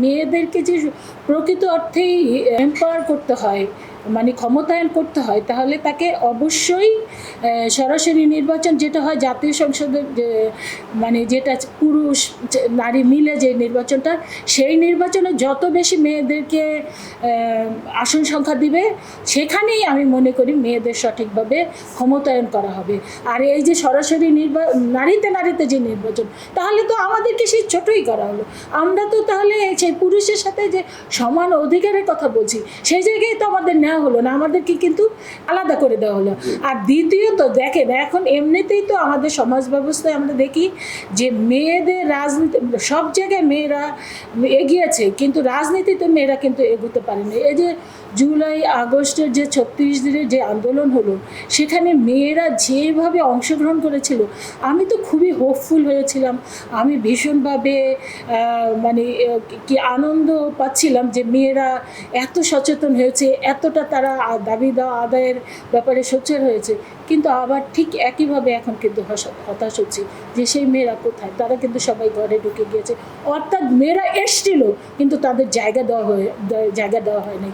মেয়েদেরকে যে প্রকৃত অর্থেই এম্পাওয়ার করতে হয়, মানে ক্ষমতায়ন করতে হয়, তাহলে তাকে অবশ্যই সরাসরি নির্বাচন যেটা হয় জাতীয় সংসদের মানে যেটা পুরুষ নারী মিলে যে নির্বাচনটা, সেই নির্বাচনে যত বেশি মেয়েদেরকে আসন সংখ্যা দিবে সেখানেই আমি মনে করি মেয়েদের সঠিকভাবে ক্ষমতায়ন করা হবে। আর এই যে সরাসরি নারীতে যে নির্বাচন, তাহলে তো আমাদেরকে সেই ছোটই করা হলো। আমরা তো তাহলে সেই পুরুষের সাথে যে সমান অধিকারের কথা বলছি, সেই জায়গায় তো আমাদের নেওয়া হলো না, আমাদেরকে কিন্তু আলাদা করে দেওয়া হলো। আর দ্বিতীয়ত দেখেন, এখন এমনিতেই তো আমাদের সমাজ ব্যবস্থায় আমরা দেখি যে মেয়েদের রাজনীতি সব জায়গায় মেয়েরা এগিয়েছে, কিন্তু রাজনীতিতে মেয়েরা কিন্তু এগোতে পারেনি। এই যে জুলাই আগস্টের যে 36 দিনের যে আন্দোলন হলো, সেখানে মেয়েরা যেভাবে অংশগ্রহণ করেছিল, আমি তো খুবই হোপফুল হয়েছিলাম। আমি ভীষণভাবে মানে কি আনন্দ পাচ্ছিলাম যে মেয়েরা এত সচেতন হয়েছে, এতটা তারা দাবি দেওয়া আদায়ের ব্যাপারে সোচ্চার হয়েছে। কিন্তু আবার ঠিক একইভাবে এখন কিন্তু হতাশ হচ্ছি যে সেই মেয়েরা কোথায়, তারা কিন্তু সবাই ঘরে ঢুকে গিয়েছে। অর্থাৎ মেয়েরা এসছিল, কিন্তু তাদের জায়গা দেওয়া হয়নি।